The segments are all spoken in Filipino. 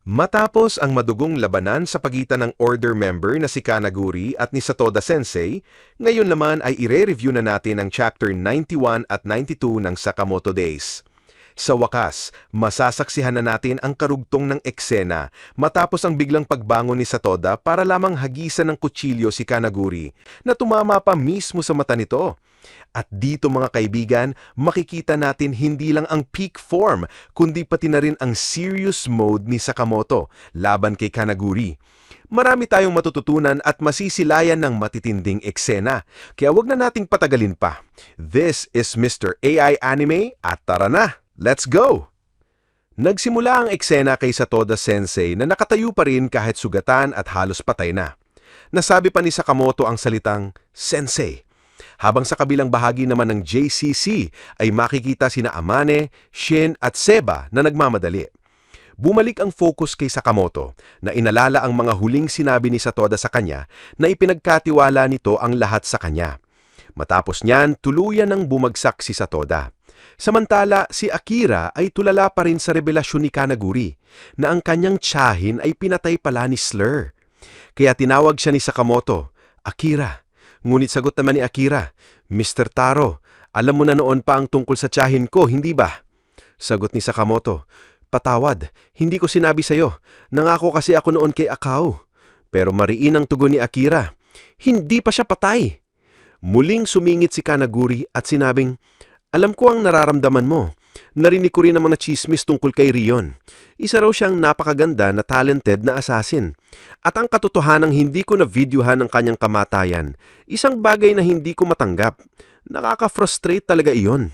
Matapos ang madugong labanan sa pagitan ng Order member na si Kanaguri at ni Satoda Sensei, ngayon naman ay ire-review na natin ang Chapter 91 at 92 ng Sakamoto Days. Sa wakas, masasaksihan na natin ang karugtong ng eksena matapos ang biglang pagbangon ni Satoda para lamang hagisan ng kutsilyo si Kanaguri na tumama pa mismo sa mata nito. At dito mga kaibigan, makikita natin hindi lang ang peak form, kundi pati na rin ang serious mode ni Sakamoto laban kay Kanaguri. Marami tayong matututunan at masisilayan ng matitinding eksena, kaya wag na nating patagalin pa. This is Mr. AI Anime at tara na, let's go! Nagsimula ang eksena kay Satoda Sensei na nakatayo pa rin kahit sugatan at halos patay na. Nasabi pa ni Sakamoto ang salitang Sensei. Habang sa kabilang bahagi naman ng JCC ay makikita sina Amane, Shin at Seba na nagmamadali. Bumalik ang focus kay Sakamoto na inalala ang mga huling sinabi ni Satoda sa kanya na ipinagkatiwala nito ang lahat sa kanya. Matapos niyan, tuluyan ng bumagsak si Satoda. Samantala, si Akira ay tulala pa rin sa revelasyon ni Kanaguri na ang kanyang tiyahin ay pinatay pala ni Slur. Kaya tinawag siya ni Sakamoto, Akira. Ngunit sagot naman ni Akira, Mr. Taro, alam mo na noon pa ang tungkol sa tiyahin ko, hindi ba? Sagot ni Sakamoto, patawad, hindi ko sinabi sa'yo. Nangako kasi ako noon kay Akao. Pero mariin ang tugon ni Akira, hindi pa siya patay. Muling sumingit si Kanaguri at sinabing, alam ko ang nararamdaman mo. Narinig ko rin ang mga chismis tungkol kay Rion. Isa raw siyang napakaganda na talented na assassin. At ang katotohanang hindi ko na-videohan ang kanyang kamatayan, isang bagay na hindi ko matanggap. Nakaka-frustrate talaga iyon.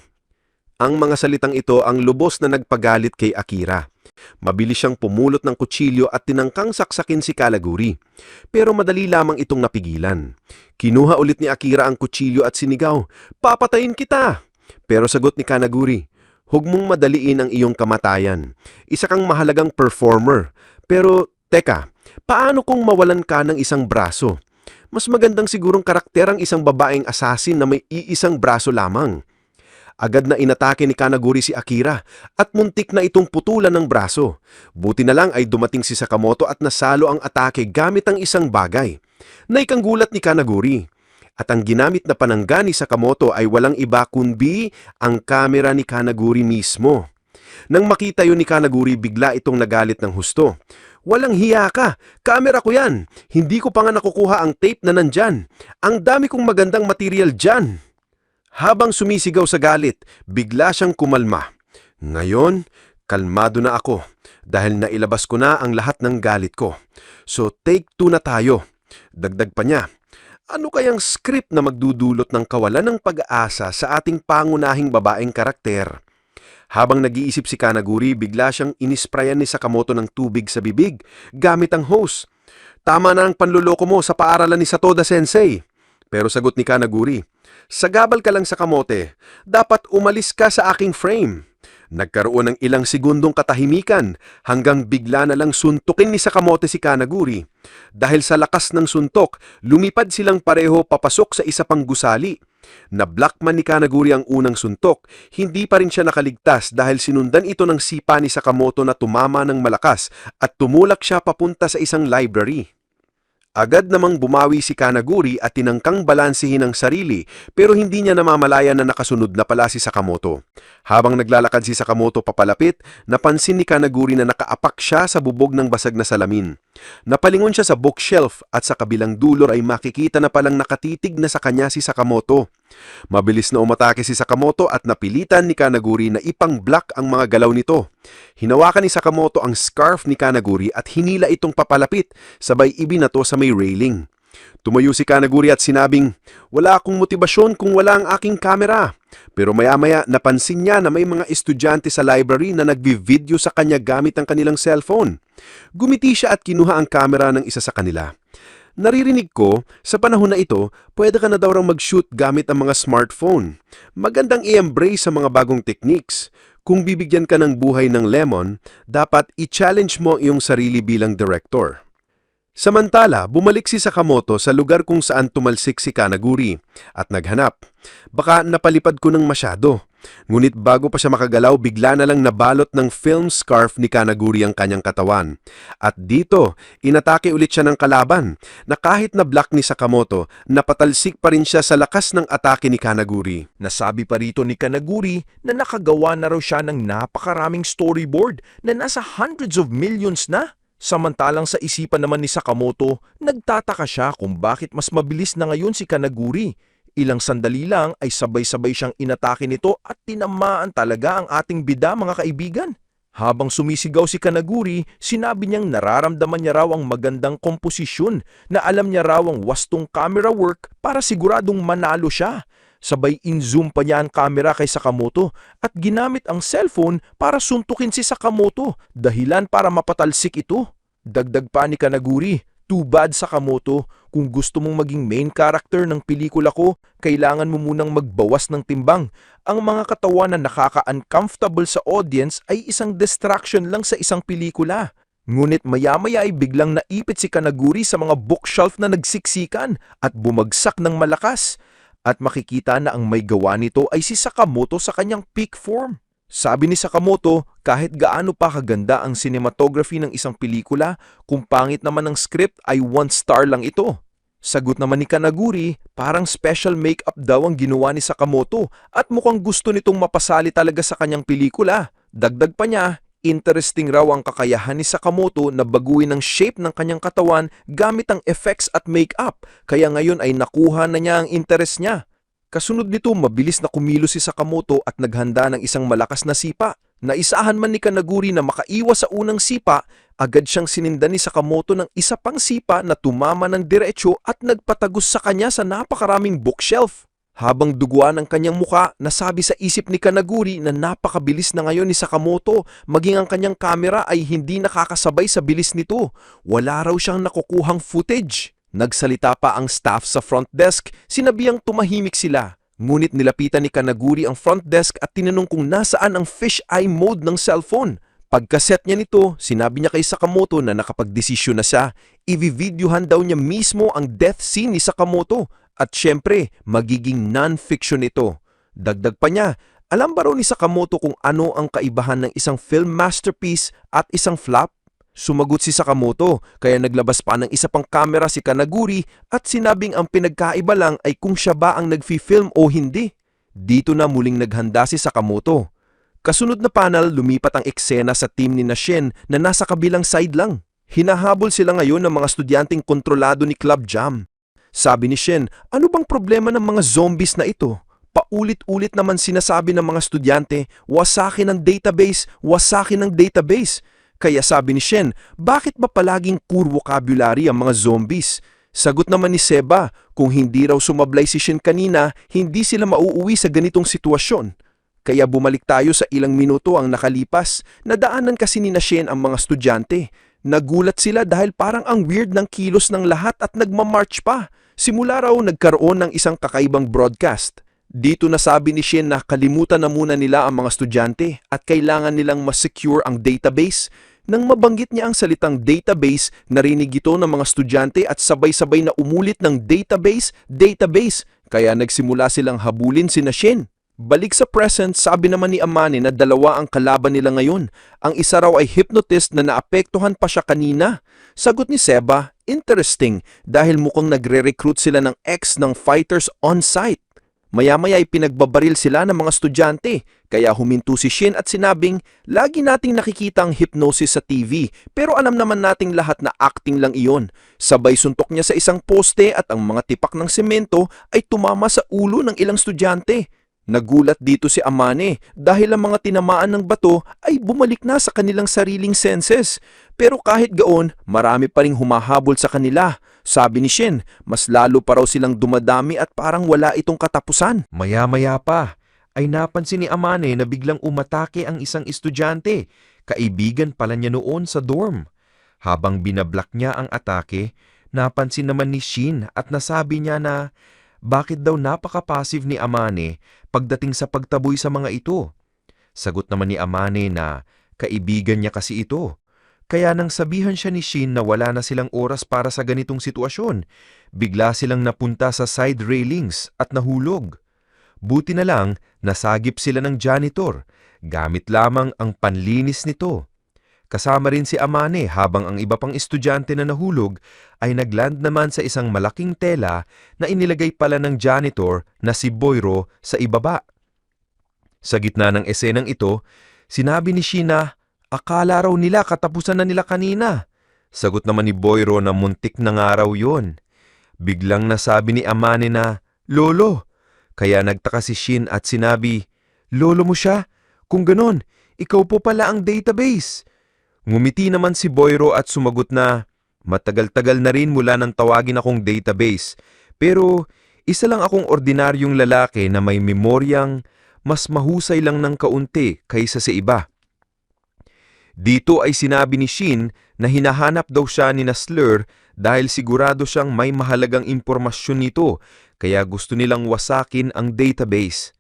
Ang mga salitang ito ang lubos na nagpagalit kay Akira. Mabilis siyang pumulot ng kutsilyo at tinangkang saksakin si Kanaguri. Pero madali lamang itong napigilan. Kinuha ulit ni Akira ang kutsilyo at sinigaw, papatayin kita! Pero sagot ni Kanaguri, huwag mong madaliin ang iyong kamatayan. Isa kang mahalagang performer. Pero, teka, paano kung mawalan ka ng isang braso? Mas magandang sigurong karakter ang isang babaeng assassin na may iisang braso lamang. Agad na inatake ni Kanaguri si Akira at muntik na itong putulan ng braso. Buti na lang ay dumating si Sakamoto at nasalo ang atake gamit ang isang bagay. Naikanggulat ni Kanaguri. At ang ginamit na panangga ni Sakamoto ay walang iba kundi ang kamera ni Kanaguri mismo. Nang makita yun ni Kanaguri, bigla itong nagalit ng husto. Walang hiya ka! Kamera ko yan! Hindi ko pa nga nakukuha ang tape na nandyan. Ang dami kong magandang material dyan! Habang sumisigaw sa galit, bigla siyang kumalma. Ngayon, kalmado na ako dahil nailabas ko na ang lahat ng galit ko. So take 2 na tayo. Dagdag pa niya. Ano kayang script na magdudulot ng kawalan ng pag-asa sa ating pangunahing babaeng karakter? Habang nag-iisip si Kanaguri, bigla siyang inisprayan ni Sakamoto ng tubig sa bibig gamit ang hose. Tama na ang panluloko mo sa paaralan ni Satoda Sensei. Pero sagot ni Kanaguri, sagabal ka lang Sakamote, dapat umalis ka sa aking frame. Nagkaroon ng ilang segundong katahimikan hanggang bigla na lang suntukin ni Sakamoto si Kanaguri. Dahil sa lakas ng suntok, lumipad silang pareho papasok sa isa pang gusali. Na-block man ni Kanaguri ang unang suntok, hindi pa rin siya nakaligtas dahil sinundan ito ng sipa ni Sakamoto na tumama ng malakas at tumulak siya papunta sa isang library. Agad namang bumawi si Kanaguri at tinangkang balansihin ang sarili pero hindi niya namamalayan na nakasunod na pala si Sakamoto. Habang naglalakad si Sakamoto papalapit, napansin ni Kanaguri na nakaapak siya sa bubog ng basag na salamin. Napalingon siya sa bookshelf at sa kabilang dulo ay makikita na palang nakatitig na sa kanya si Sakamoto. Mabilis na umatake si Sakamoto at napilitan ni Kanaguri na ipang-block ang mga galaw nito. Hinawakan ni Sakamoto ang scarf ni Kanaguri at hinila itong papalapit, sabay ibinato sa may railing. Tumayo si Kanaguri at sinabing, wala akong motibasyon kung wala ang aking kamera. Pero maya-maya napansin niya na may mga estudyante sa library na nagbi-video sa kanya gamit ang kanilang cellphone. Gumiti siya at kinuha ang kamera ng isa sa kanila. Naririnig ko, sa panahon na ito, pwede ka na daw raw mag-shoot gamit ang mga smartphone. Magandang i-embrace sa mga bagong techniques. Kung bibigyan ka ng buhay ng lemon, dapat i-challenge mo iyong sarili bilang director. Samantala, bumalik si Sakamoto sa lugar kung saan tumalsik si Kanaguri at naghanap. Baka napalipad ko ng masyado. Ngunit bago pa siya makagalaw, bigla na lang nabalot ng film scarf ni Kanaguri ang kanyang katawan. At dito, inatake ulit siya ng kalaban na kahit na block ni Sakamoto, napatalsik pa rin siya sa lakas ng atake ni Kanaguri. Nasabi pa rito ni Kanaguri na nakagawa na raw siya ng napakaraming storyboard na nasa hundreds of millions na. Samantalang sa isipan naman ni Sakamoto, nagtataka siya kung bakit mas mabilis na ngayon si Kanaguri. Ilang sandali lang ay sabay-sabay siyang inatake nito at tinamaan talaga ang ating bida, mga kaibigan. Habang sumisigaw si Kanaguri, sinabi niyang nararamdaman niya raw ang magandang komposisyon, na alam niya raw ang wastong camera work para siguradong manalo siya. Sabay in-zoom pa niya ang camera kay Sakamoto at ginamit ang cellphone para suntukin si Sakamoto, dahilan para mapatalsik ito. Dagdag pa ni Kanaguri, "Too bad, Sakamoto, kung gusto mong maging main character ng pelikula ko, kailangan mo munang magbawas ng timbang. Ang mga katawan na nakaka-uncomfortable sa audience ay isang distraction lang sa isang pelikula." Ngunit maya-maya ay biglang naipit si Kanaguri sa mga bookshelf na nagsiksikan at bumagsak ng malakas. At makikita na ang may gawa nito ay si Sakamoto sa kanyang peak form. Sabi ni Sakamoto, kahit gaano pa kaganda ang cinematography ng isang pelikula, kung pangit naman ang script ay 1 star lang ito. Sagot naman ni Kanaguri, parang special makeup daw ang ginawa ni Sakamoto at mukhang gusto nitong mapasali talaga sa kanyang pelikula. Dagdag pa niya, interesting raw ang kakayahan ni Sakamoto na baguhin ang shape ng kanyang katawan gamit ang effects at makeup, kaya ngayon ay nakuha na niya ang interest niya. Kasunod nito, mabilis na kumilos si Sakamoto at naghanda ng isang malakas na sipa. Naisahan man ni Kanaguri na makaiwas sa unang sipa, agad siyang sinindan ni Sakamoto ng isa pang sipa na tumama ng diretso at nagpatagos sa kanya sa napakaraming bookshelf. Habang duguan ang kanyang muka, nasabi sa isip ni Kanaguri na napakabilis na ngayon ni Sakamoto, maging ang kanyang kamera ay hindi nakakasabay sa bilis nito. Wala raw siyang nakukuhang footage. Nagsalita pa ang staff sa front desk, sinabihang tumahimik sila. Ngunit nilapitan ni Kanaguri ang front desk at tinanong kung nasaan ang fisheye mode ng cellphone. Pagkaset niya nito, sinabi niya kay Sakamoto na nakapagdesisyon na siya. I-videohan daw niya mismo ang death scene ni Sakamoto. At syempre, magiging non-fiction ito. Dagdag pa niya, alam ba raw ni Sakamoto kung ano ang kaibahan ng isang film masterpiece at isang flop? Sumagot si Sakamoto, kaya naglabas pa ng isa pang kamera si Kanaguri at sinabing ang pinagkaiba lang ay kung siya ba ang nagfi-film o hindi. Dito na muling naghanda si Sakamoto. Kasunod na panel, lumipat ang eksena sa team ni Shin na nasa kabilang side lang. Hinahabol sila ngayon ng mga estudyanteng kontrolado ni Club Jam. Sabi ni Shin, ano bang problema ng mga zombies na ito? Paulit-ulit naman sinasabi ng mga estudyante, wasakin ang database, wasakin ang database. Kaya sabi ni Shin, bakit ba palaging poor vocabulary ang mga zombies? Sagot naman ni Seba, kung hindi raw sumablay si Shin kanina, hindi sila mauuwi sa ganitong sitwasyon. Kaya bumalik tayo sa ilang minuto ang nakalipas, nadaanan kasi ni Shin ang mga estudyante. Nagulat sila dahil parang ang weird ng kilos ng lahat at nagmamarch pa. Simula raw nagkaroon ng isang kakaibang broadcast. Dito nasabi ni Shin na kalimutan na muna nila ang mga estudyante at kailangan nilang mas-secure ang database. Nang mabanggit niya ang salitang database, narinig ito ng mga estudyante at sabay-sabay na umulit ng database, database. Kaya nagsimula silang habulin si Shin. Balik sa present, sabi naman ni Amane na dalawa ang kalaban nila ngayon. Ang isa raw ay hypnotist na naapektuhan pa siya kanina. Sagot ni Seba, interesting dahil mukhang nagre-recruit sila ng ex ng fighters on-site. Maya-maya ay pinagbabaril sila ng mga estudyante, kaya huminto si Shin at sinabing, lagi nating nakikita ang hypnosis sa TV, pero alam naman nating lahat na acting lang iyon. Sabay suntok niya sa isang poste at ang mga tipak ng semento ay tumama sa ulo ng ilang estudyante. Nagulat dito si Amane dahil ang mga tinamaan ng bato ay bumalik na sa kanilang sariling senses. Pero kahit gaon, marami pa ring humahabol sa kanila. Sabi ni Shin, mas lalo pa raw silang dumadami at parang wala itong katapusan. Maya-maya pa, ay napansin ni Amane na biglang umatake ang isang estudyante. Kaibigan pala niya noon sa dorm. Habang binablak niya ang atake, napansin naman ni Shin at nasabi niya na bakit daw napaka-passive ni Amane pagdating sa pagtaboy sa mga ito. Sagot naman ni Amane na kaibigan niya kasi ito. Kaya nang sabihan siya ni Shin na wala na silang oras para sa ganitong sitwasyon, bigla silang napunta sa side railings at nahulog. Buti na lang nasagip sila ng janitor, gamit lamang ang panlinis nito. Kasama rin si Amane habang ang iba pang estudyante na nahulog ay nagland naman sa isang malaking tela na inilagay pala ng janitor na si Boyro sa ibaba. Sa gitna ng esenang ito, sinabi ni Shin na akala raw nila katapusan na nila kanina. Sagot naman ni Boyro na muntik na nga raw yun. Biglang nasabi ni Amane na, "Lolo!" Kaya nagtaka si Shin at sinabi, "Lolo mo siya? Kung ganon, ikaw po pala ang database." Ngumiti naman si Boyro at sumagot na, "Matagal-tagal na rin mula nang tawagin akong database, pero isa lang akong ordinaryong lalaki na may memoryang mas mahusay lang ng kaunti kaysa sa iba." Dito ay sinabi ni Shin na hinahanap daw siya ni Slur dahil sigurado siyang may mahalagang impormasyon nito, kaya gusto nilang wasakin ang database.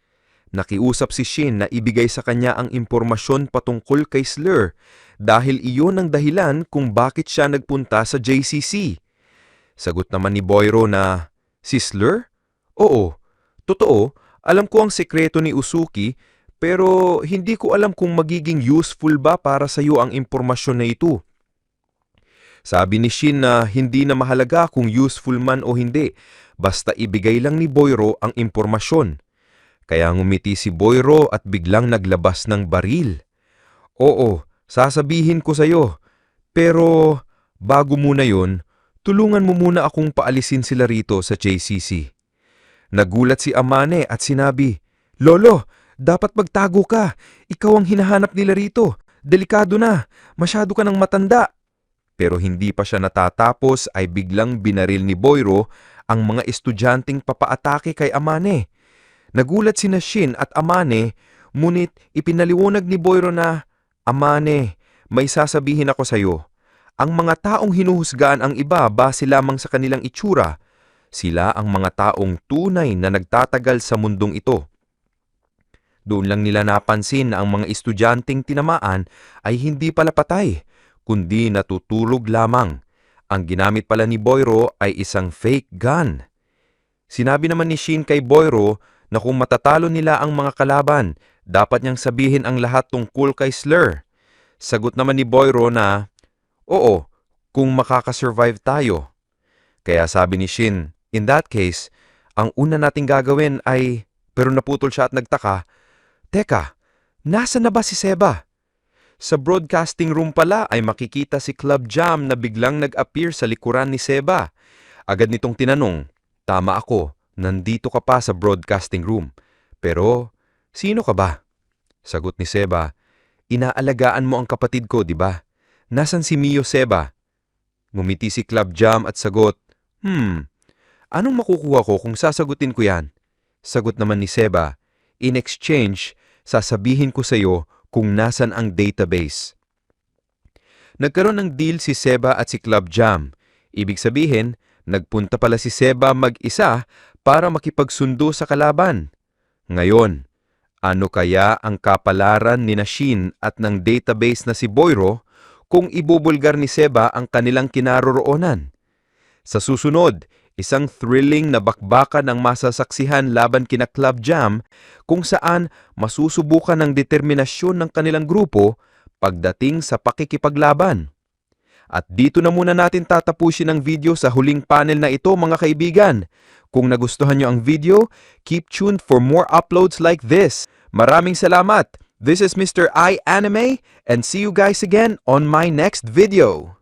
Nakiusap si Shin na ibigay sa kanya ang impormasyon patungkol kay Slur dahil iyon ang dahilan kung bakit siya nagpunta sa JCC. Sagot naman ni Boyro na, "Si Slur? Oo, totoo, alam ko ang sekreto ni Usuki, pero hindi ko alam kung magiging useful ba para sa iyo ang impormasyon na ito." Sabi ni Shin na hindi na mahalaga kung useful man o hindi, basta ibigay lang ni Boyro ang impormasyon. Kaya ngumiti si Boyro at biglang naglabas ng baril. "Oo, sasabihin ko sa'yo, pero bago muna yon, tulungan mo muna akong paalisin sila rito sa JCC." Nagulat si Amane at sinabi, "Lolo, dapat magtago ka. Ikaw ang hinahanap nila rito. Delikado na. Masyado ka ng matanda." Pero hindi pa siya natatapos ay biglang binaril ni Boyro ang mga estudyanteng papaatake kay Amane. Nagulat sina Shin at Amane, ngunit ipinaliwanag ni Boyro na, "Amane, may sasabihin ako sa iyo. Ang mga taong hinuhusgaan ang iba base lamang sa kanilang itsura. Sila ang mga taong tunay na nagtatagal sa mundong ito." Doon lang nila napansin na ang mga estudyanteng tinamaan ay hindi pala patay, kundi natutulog lamang. Ang ginamit pala ni Boyro ay isang fake gun. Sinabi naman ni Shin kay Boyro na kung matatalo nila ang mga kalaban, dapat niyang sabihin ang lahat tungkol kay Slur. Sagot naman ni Boyro na, "Oo, kung makakasurvive tayo." Kaya sabi ni Shin, "In that case, ang una nating gagawin ay..." Pero naputol siya at nagtaka, "Teka, nasa na ba si Seba?" Sa broadcasting room pala ay makikita si Club Jam na biglang nag-appear sa likuran ni Seba. Agad nitong tinanong, "Tama ako, nandito ka pa sa broadcasting room. Pero, sino ka ba?" Sagot ni Seba, "Inaalagaan mo ang kapatid ko, di ba? Nasaan si Mio, Seba?" Ngumiti si Club Jam at sagot, "Anong makukuha ko kung sasagutin ko yan?" Sagot naman ni Seba, "In exchange, sasabihin ko sa iyo kung nasan ang database." Nagkaroon ng deal si Seba at si Club Jam. Ibig sabihin, nagpunta pala si Seba mag-isa para makipagsundo sa kalaban. Ngayon, ano kaya ang kapalaran ni Shin at ng database na si Boyro kung ibubulgar ni Seba ang kanilang kinaroroonan? Sa susunod, isang thrilling na bakbakan ang masasaksihan laban kina Club Jam kung saan masusubukan ang determinasyon ng kanilang grupo pagdating sa pakikipaglaban. At dito na muna natin tatapusin ang video sa huling panel na ito, mga kaibigan. Kung nagustuhan nyo ang video, keep tuned for more uploads like this. Maraming salamat! This is Mr. I Anime and see you guys again on my next video.